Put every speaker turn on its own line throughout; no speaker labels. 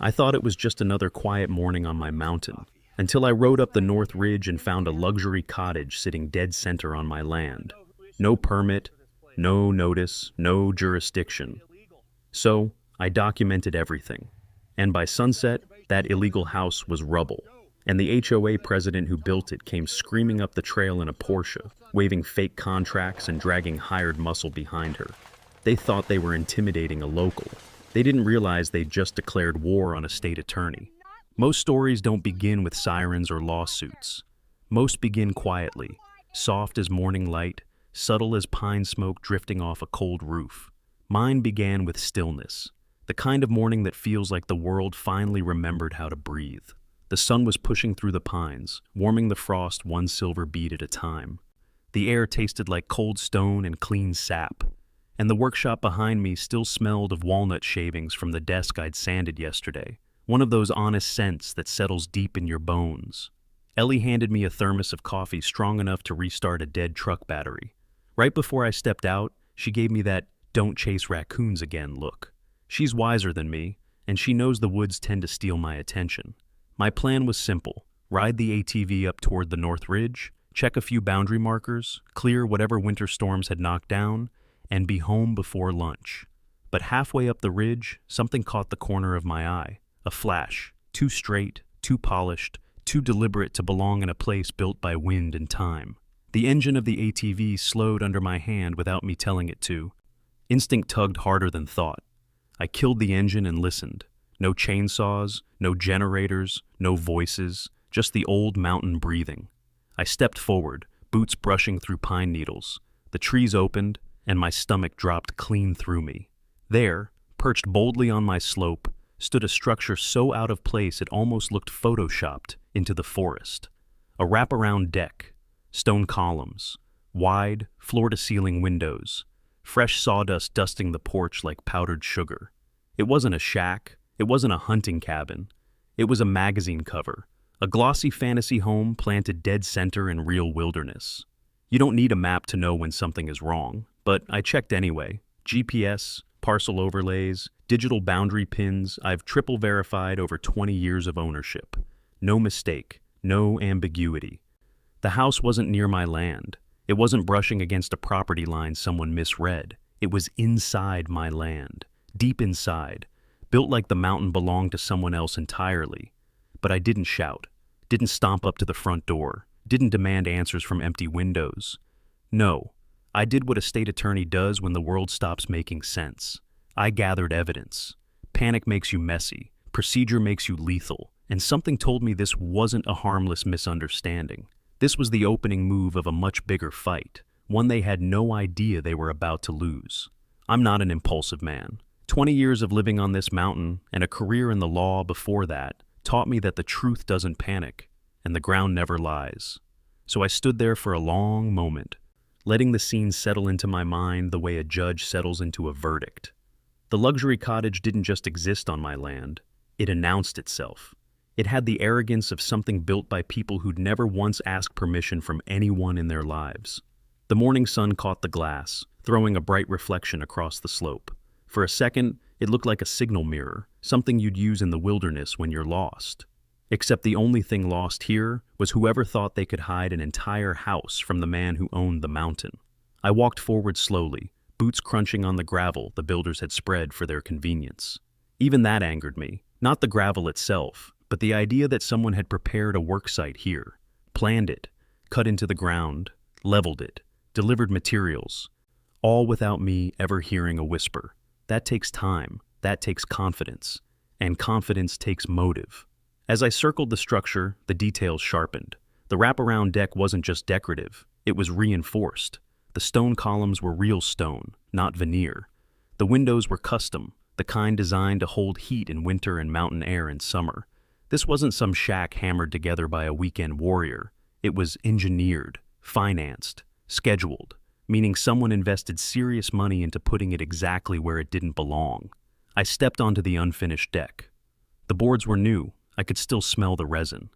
I thought it was just another quiet morning on my mountain, until I rode up the North Ridge and found a luxury cottage sitting dead center on my land. No permit, no notice, no jurisdiction. So, I documented everything. And by sunset, that illegal house was rubble. And the HOA president who built it came screaming up the trail in a Porsche, waving fake contracts and dragging hired muscle behind her. They thought they were intimidating a local. They didn't realize they'd just declared war on a state attorney. Most stories don't begin with sirens or lawsuits. Most begin quietly, soft as morning light, subtle as pine smoke drifting off a cold roof. Mine began with stillness, the kind of morning that feels like the world finally remembered how to breathe. The sun was pushing through the pines, warming the frost one silver bead at a time. The air tasted like cold stone and clean sap, and the workshop behind me still smelled of walnut shavings from the desk I'd sanded yesterday, one of those honest scents that settles deep in your bones. Ellie handed me a thermos of coffee strong enough to restart a dead truck battery. Right before I stepped out, she gave me that "don't chase raccoons again" look. She's wiser than me, and she knows the woods tend to steal my attention. My plan was simple: ride the ATV up toward the North Ridge, check a few boundary markers, clear whatever winter storms had knocked down, and be home before lunch. But halfway up the ridge, something caught the corner of my eye. A flash, too straight, too polished, too deliberate to belong in a place built by wind and time. The engine of the ATV slowed under my hand without me telling it to. Instinct tugged harder than thought. I killed the engine and listened. No chainsaws, no generators, no voices, just the old mountain breathing. I stepped forward, boots brushing through pine needles. The trees opened, and my stomach dropped clean through me. There, perched boldly on my slope, stood a structure so out of place it almost looked photoshopped into the forest. A wraparound deck, stone columns, wide, floor-to-ceiling windows, fresh sawdust dusting the porch like powdered sugar. It wasn't a shack, it wasn't a hunting cabin. It was a magazine cover, a glossy fantasy home planted dead center in real wilderness. You don't need a map to know when something is wrong, but I checked anyway. GPS, parcel overlays, digital boundary pins, I've triple verified over 20 years of ownership. No mistake, no ambiguity. The house wasn't near my land. It wasn't brushing against a property line someone misread. It was inside my land, deep inside, built like the mountain belonged to someone else entirely. But I didn't shout, didn't stomp up to the front door, didn't demand answers from empty windows. No, I did what a state attorney does when the world stops making sense. I gathered evidence. Panic makes you messy, procedure makes you lethal, and something told me this wasn't a harmless misunderstanding. This was the opening move of a much bigger fight, one they had no idea they were about to lose. I'm not an impulsive man. 20 years of living on this mountain and a career in the law before that taught me that the truth doesn't panic and the ground never lies. So I stood there for a long moment, letting the scene settle into my mind the way a judge settles into a verdict. The luxury cottage didn't just exist on my land, it announced itself. It had the arrogance of something built by people who'd never once asked permission from anyone in their lives. The morning sun caught the glass, throwing a bright reflection across the slope. For a second, it looked like a signal mirror, something you'd use in the wilderness when you're lost. Except the only thing lost here was whoever thought they could hide an entire house from the man who owned the mountain. I walked forward slowly, boots crunching on the gravel the builders had spread for their convenience. Even that angered me, not the gravel itself, but the idea that someone had prepared a work site here, planned it, cut into the ground, leveled it, delivered materials, all without me ever hearing a whisper. That takes time, that takes confidence, and confidence takes motive. As I circled the structure, the details sharpened. The wraparound deck wasn't just decorative, it was reinforced. The stone columns were real stone, not veneer. The windows were custom, the kind designed to hold heat in winter and mountain air in summer. This wasn't some shack hammered together by a weekend warrior. It was engineered, financed, scheduled, meaning someone invested serious money into putting it exactly where it didn't belong. I stepped onto the unfinished deck. The boards were new. I could still smell the resin.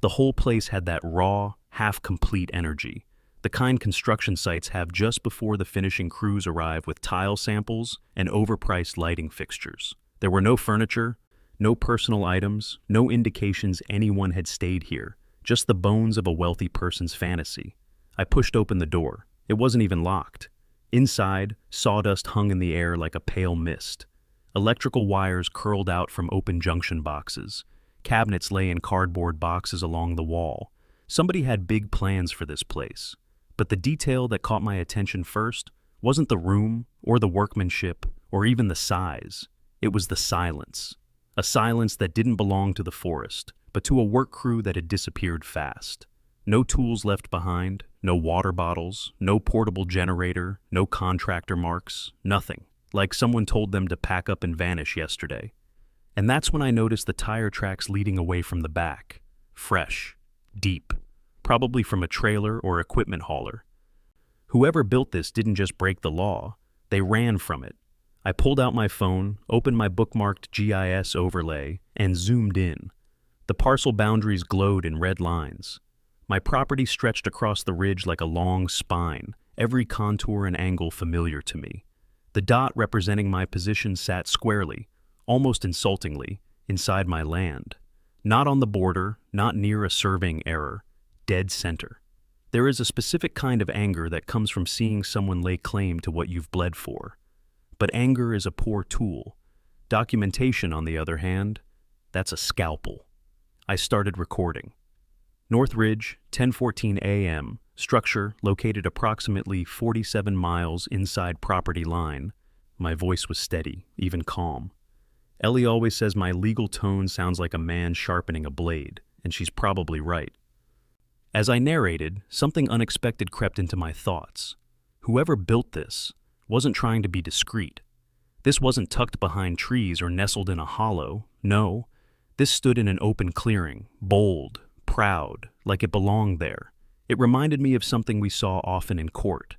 The whole place had that raw, half-complete energy, the kind construction sites have just before the finishing crews arrive with tile samples and overpriced lighting fixtures. There were no furniture, No personal items, no indications anyone had stayed here, just the bones of a wealthy person's fantasy. I pushed open the door. It wasn't even locked. Inside, sawdust hung in the air like a pale mist. Electrical wires curled out from open junction boxes. Cabinets lay in cardboard boxes along the wall. Somebody had big plans for this place. But the detail that caught my attention first wasn't the room, or the workmanship, or even the size. It was the silence. A silence that didn't belong to the forest, but to a work crew that had disappeared fast. No tools left behind, no water bottles, no portable generator, no contractor marks, nothing. Like someone told them to pack up and vanish yesterday. And that's when I noticed the tire tracks leading away from the back. Fresh. Deep. Probably from a trailer or equipment hauler. Whoever built this didn't just break the law, they ran from it. I pulled out my phone, opened my bookmarked GIS overlay, and zoomed in. The parcel boundaries glowed in red lines. My property stretched across the ridge like a long spine, every contour and angle familiar to me. The dot representing my position sat squarely, almost insultingly, inside my land. Not on the border, not near a surveying error, dead center. There is a specific kind of anger that comes from seeing someone lay claim to what you've bled for. But anger is a poor tool. Documentation, on the other hand, that's a scalpel. I started recording. North Ridge, 10:14 a.m., structure located approximately 47 miles inside property line. My voice was steady, even calm. Ellie always says my legal tone sounds like a man sharpening a blade, and she's probably right. As I narrated, something unexpected crept into my thoughts. Whoever built this wasn't trying to be discreet. This wasn't tucked behind trees or nestled in a hollow. No, this stood in an open clearing, bold, proud, like it belonged there. It reminded me of something we saw often in court.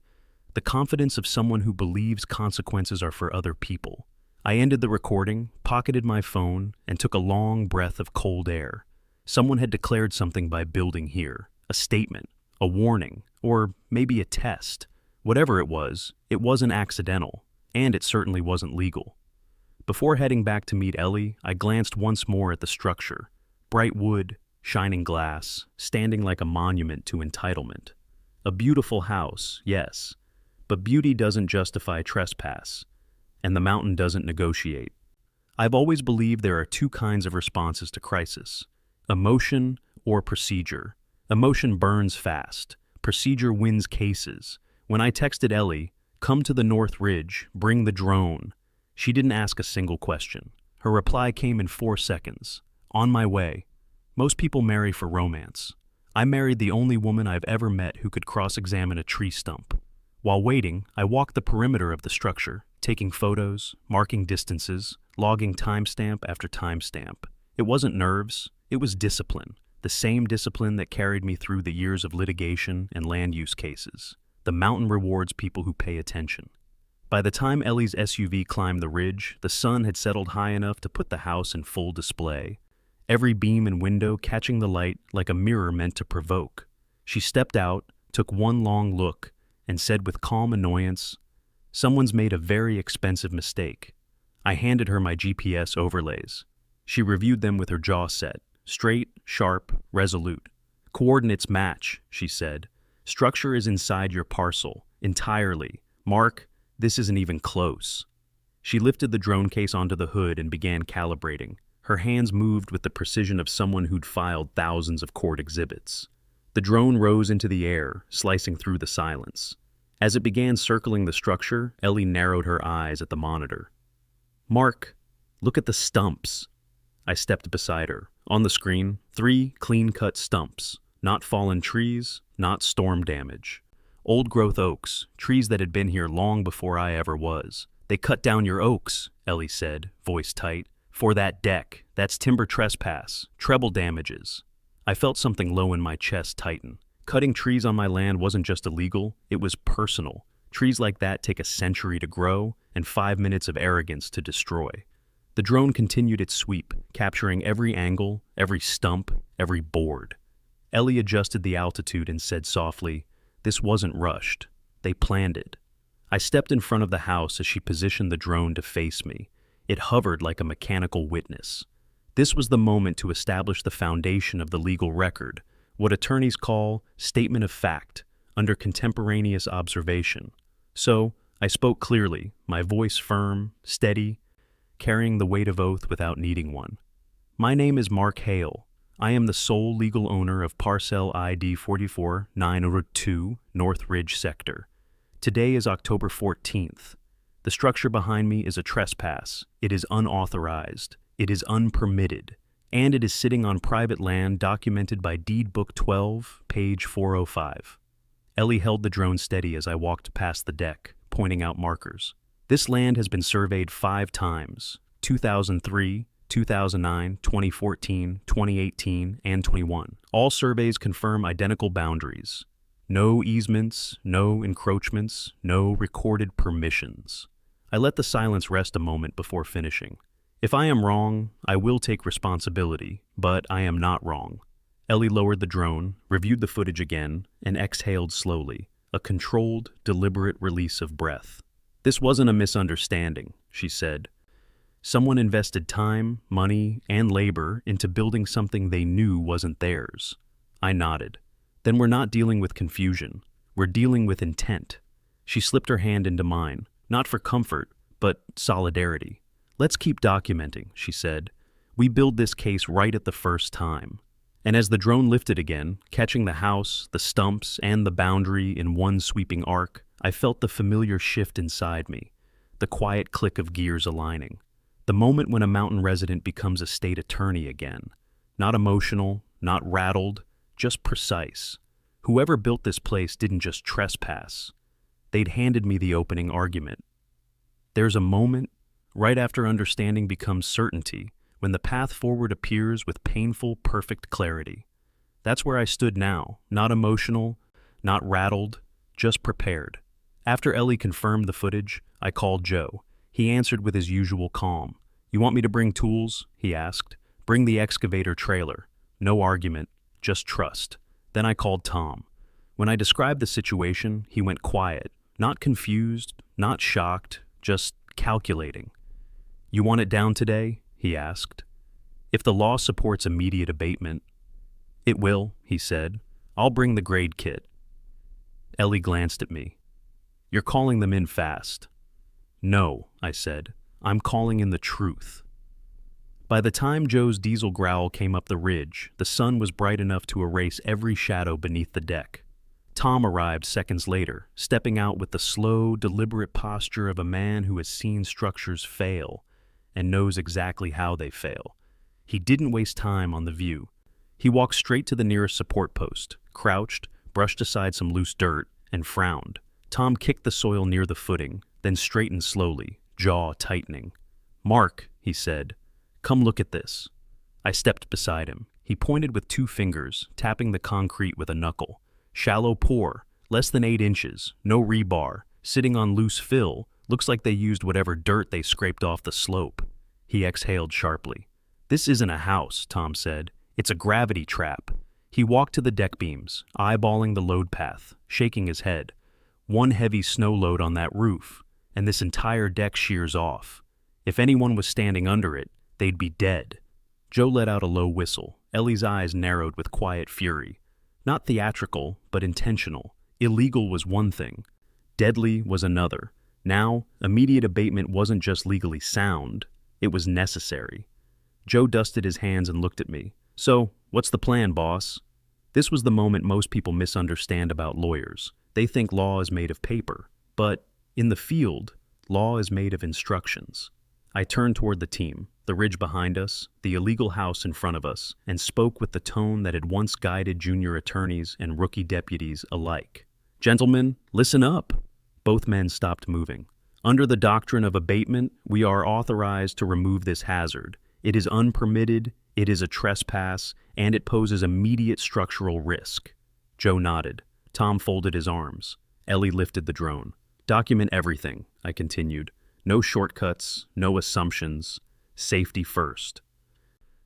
The confidence of someone who believes consequences are for other people. I ended the recording, pocketed my phone, and took a long breath of cold air. Someone had declared something by building here. A statement, a warning, or maybe a test. Whatever it wasn't accidental, and it certainly wasn't legal. Before heading back to meet Ellie, I glanced once more at the structure. Bright wood, shining glass, standing like a monument to entitlement. A beautiful house, yes, but beauty doesn't justify trespass, and the mountain doesn't negotiate. I've always believed there are two kinds of responses to crisis: emotion or procedure. Emotion burns fast. Procedure wins cases. When I texted Ellie, "Come to the North Ridge, bring the drone," she didn't ask a single question. Her reply came in 4 seconds. "On my way." Most people marry for romance. I married the only woman I've ever met who could cross-examine a tree stump. While waiting, I walked the perimeter of the structure, taking photos, marking distances, logging timestamp after timestamp. It wasn't nerves, it was discipline. The same discipline that carried me through the years of litigation and land use cases. The mountain rewards people who pay attention. By the time Ellie's SUV climbed the ridge, the sun had settled high enough to put the house in full display. Every beam and window catching the light like a mirror meant to provoke. She stepped out, took one long look, and said with calm annoyance, "Someone's made a very expensive mistake." I handed her my GPS overlays. She reviewed them with her jaw set. Straight, sharp, resolute. "Coordinates match," she said. "Structure is inside your parcel, entirely. Mark, this isn't even close." She lifted the drone case onto the hood and began calibrating. Her hands moved with the precision of someone who'd filed thousands of court exhibits. The drone rose into the air, slicing through the silence. As it began circling the structure, Ellie narrowed her eyes at the monitor. "Mark, look at the stumps." I stepped beside her. On the screen, 3 clean-cut stumps. Not fallen trees, not storm damage. Old-growth oaks, trees that had been here long before I ever was. "They cut down your oaks," Ellie said, voice tight. "For that deck. That's timber trespass. Treble damages." I felt something low in my chest tighten. Cutting trees on my land wasn't just illegal, it was personal. Trees like that take a century to grow and 5 minutes of arrogance to destroy. The drone continued its sweep, capturing every angle, every stump, every board. Ellie adjusted the altitude and said softly, "This wasn't rushed. They planned it." I stepped in front of the house as she positioned the drone to face me. It hovered like a mechanical witness. This was the moment to establish the foundation of the legal record, what attorneys call statement of fact, under contemporaneous observation. So, I spoke clearly, my voice firm, steady, carrying the weight of oath without needing one. My name is Mark Hale. I am the sole legal owner of Parcel ID 44902 North Ridge Sector. Today is October 14th. The structure behind me is a trespass. It is unauthorized. It is unpermitted. And it is sitting on private land documented by Deed Book 12, page 405. Ellie held the drone steady as I walked past the deck, pointing out markers. This land has been surveyed 5 times, 2003, 2009, 2014, 2018, and 21. All surveys confirm identical boundaries. No easements, no encroachments, no recorded permissions. I let the silence rest a moment before finishing. If I am wrong, I will take responsibility, but I am not wrong. Ellie lowered the drone, reviewed the footage again, and exhaled slowly, a controlled, deliberate release of breath. This wasn't a misunderstanding, she said. Someone invested time, money, and labor into building something they knew wasn't theirs. I nodded. Then we're not dealing with confusion. We're dealing with intent. She slipped her hand into mine, not for comfort, but solidarity. Let's keep documenting, she said. We build this case right at the first time. And as the drone lifted again, catching the house, the stumps, and the boundary in one sweeping arc, I felt the familiar shift inside me, the quiet click of gears aligning. The moment when a mountain resident becomes a state attorney again. Not emotional, not rattled, just precise. Whoever built this place didn't just trespass. They'd handed me the opening argument. There's a moment, right after understanding becomes certainty, when the path forward appears with painful, perfect clarity. That's where I stood now, not emotional, not rattled, just prepared. After Ellie confirmed the footage, I called Joe. He answered with his usual calm. You want me to bring tools? He asked. Bring the excavator trailer. No argument, just trust. Then I called Tom. When I described the situation, he went quiet, not confused, not shocked, just calculating. You want it down today? He asked. If the law supports immediate abatement. It will, he said. I'll bring the grade kit. Ellie glanced at me. You're calling them in fast. No, I said. I'm calling in the truth. By the time Joe's diesel growl came up the ridge, the sun was bright enough to erase every shadow beneath the deck. Tom arrived seconds later, stepping out with the slow, deliberate posture of a man who has seen structures fail and knows exactly how they fail. He didn't waste time on the view. He walked straight to the nearest support post, crouched, brushed aside some loose dirt, and frowned. Tom kicked the soil near the footing, then straightened slowly, jaw tightening. Mark, he said, come look at this. I stepped beside him. He pointed with 2 fingers, tapping the concrete with a knuckle. Shallow pour, less than 8 inches, no rebar, sitting on loose fill, looks like they used whatever dirt they scraped off the slope. He exhaled sharply. This isn't a house, Tom said. It's a gravity trap. He walked to the deck beams, eyeballing the load path, shaking his head. One heavy snow load on that roof, and this entire deck shears off. If anyone was standing under it, they'd be dead. Joe let out a low whistle. Ellie's eyes narrowed with quiet fury. Not theatrical, but intentional. Illegal was one thing. Deadly was another. Now, immediate abatement wasn't just legally sound, it was necessary. Joe dusted his hands and looked at me. So, what's the plan, boss? This was the moment most people misunderstand about lawyers. They think law is made of paper. But, in the field, law is made of instructions. I turned toward the team, the ridge behind us, the illegal house in front of us, and spoke with the tone that had once guided junior attorneys and rookie deputies alike. Gentlemen, listen up. Both men stopped moving. Under the doctrine of abatement, we are authorized to remove this hazard. It is unpermitted, it is a trespass, and it poses immediate structural risk. Joe nodded. Tom folded his arms. Ellie lifted the drone. Document everything, I continued. No shortcuts, no assumptions. Safety first.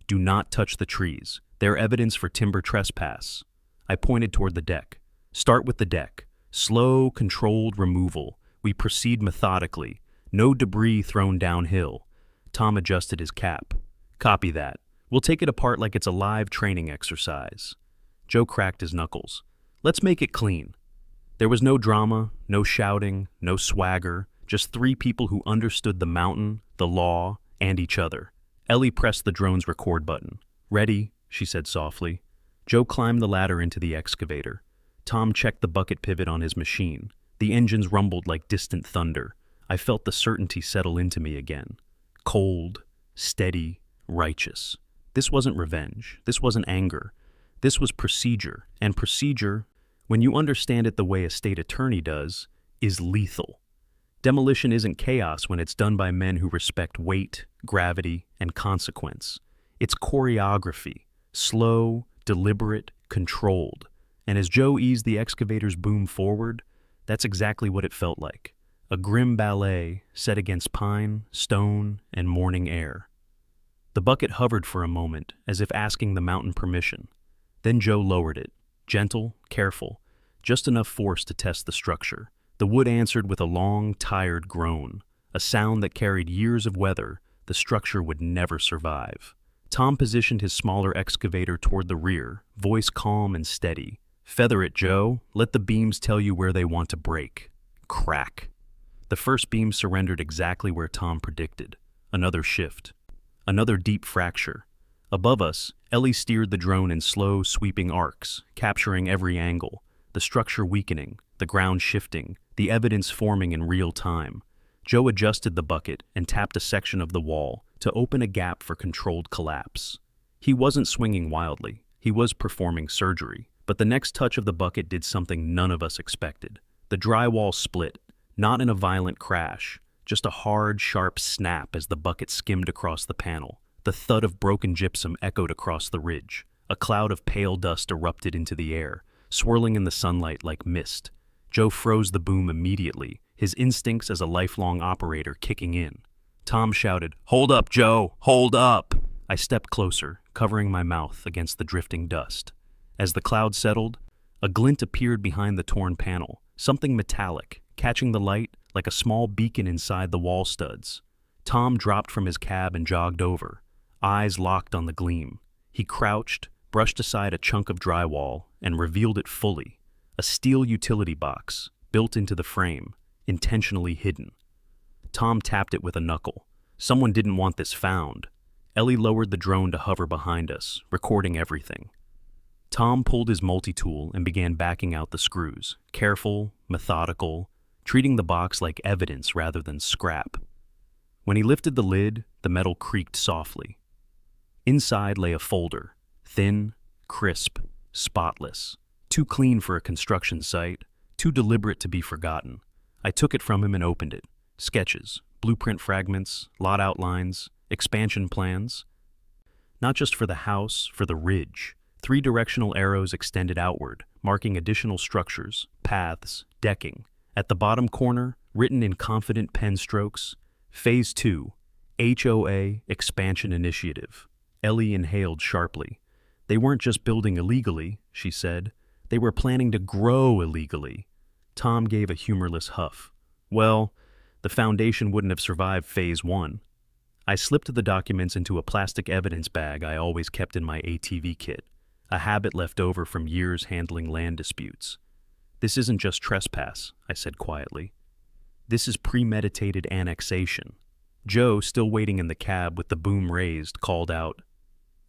Do not touch the trees. They're evidence for timber trespass. I pointed toward the deck. Start with the deck. Slow, controlled removal. We proceed methodically. No debris thrown downhill. Tom adjusted his cap. Copy that. We'll take it apart like it's a live training exercise. Joe cracked his knuckles. Let's make it clean. There was no drama, no shouting, no swagger, just three people who understood the mountain, the law, and each other. Ellie pressed the drone's record button. Ready, she said softly. Joe climbed the ladder into the excavator. Tom checked the bucket pivot on his machine. The engines rumbled like distant thunder. I felt the certainty settle into me again. Cold, steady, righteous. This wasn't revenge. This wasn't anger. This was procedure. And procedure, when you understand it the way a state attorney does, is lethal. Demolition isn't chaos when it's done by men who respect weight, gravity, and consequence. It's choreography, slow, deliberate, controlled. And as Joe eased the excavator's boom forward, that's exactly what it felt like. A grim ballet set against pine, stone, and morning air. The bucket hovered for a moment, as if asking the mountain permission. Then Joe lowered it, gentle, careful, just enough force to test the structure. The wood answered with a long, tired groan, a sound that carried years of weather the structure would never survive. Tom positioned his smaller excavator toward the rear, voice calm and steady. Feather it, Joe. Let the beams tell you where they want to break. Crack. The first beam surrendered exactly where Tom predicted. Another shift. Another deep fracture. Above us, Ellie steered the drone in slow, sweeping arcs, capturing every angle, the structure weakening, the ground shifting, the evidence forming in real time. Joe adjusted the bucket and tapped a section of the wall to open a gap for controlled collapse. He wasn't swinging wildly. He was performing surgery. But the next touch of the bucket did something none of us expected. The drywall split, not in a violent crash, just a hard, sharp snap as the bucket skimmed across the panel. The thud of broken gypsum echoed across the ridge. A cloud of pale dust erupted into the air, swirling in the sunlight like mist. Joe froze the boom immediately, his instincts as a lifelong operator kicking in. Tom shouted, "Hold up, Joe! Hold up!" I stepped closer, covering my mouth against the drifting dust. As the cloud settled, a glint appeared behind the torn panel, something metallic, catching the light like a small beacon inside the wall studs. Tom dropped from his cab and jogged over, eyes locked on the gleam. He crouched, brushed aside a chunk of drywall, and revealed it fully. A steel utility box, built into the frame, intentionally hidden. Tom tapped it with a knuckle. Someone didn't want this found. Ellie lowered the drone to hover behind us, recording everything. Tom pulled his multi-tool and began backing out the screws, careful, methodical, treating the box like evidence rather than scrap. When he lifted the lid, the metal creaked softly. Inside lay a folder, thin, crisp, spotless, too clean for a construction site, too deliberate to be forgotten. I took it from him and opened it. Sketches, blueprint fragments, lot outlines, expansion plans. Not just for the house, for the ridge. 3-directional arrows extended outward, marking additional structures, paths, decking. At the bottom corner, written in confident pen strokes, Phase 2, HOA Expansion Initiative. Ellie inhaled sharply. They weren't just building illegally, she said. They were planning to grow illegally. Tom gave a humorless huff. Well, the foundation wouldn't have survived Phase 1. I slipped the documents into a plastic evidence bag I always kept in my ATV kit, a habit left over from years handling land disputes. This isn't just trespass, I said quietly. This is premeditated annexation. Joe, still waiting in the cab with the boom raised, called out,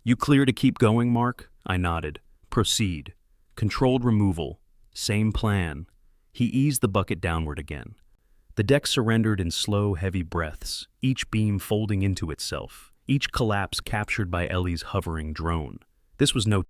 "You clear to keep going, Mark?" I nodded. "Proceed. Controlled removal. Same plan." He eased the bucket downward again. The deck surrendered in slow, heavy breaths, each beam folding into itself, each collapse captured by Ellie's hovering drone. This was no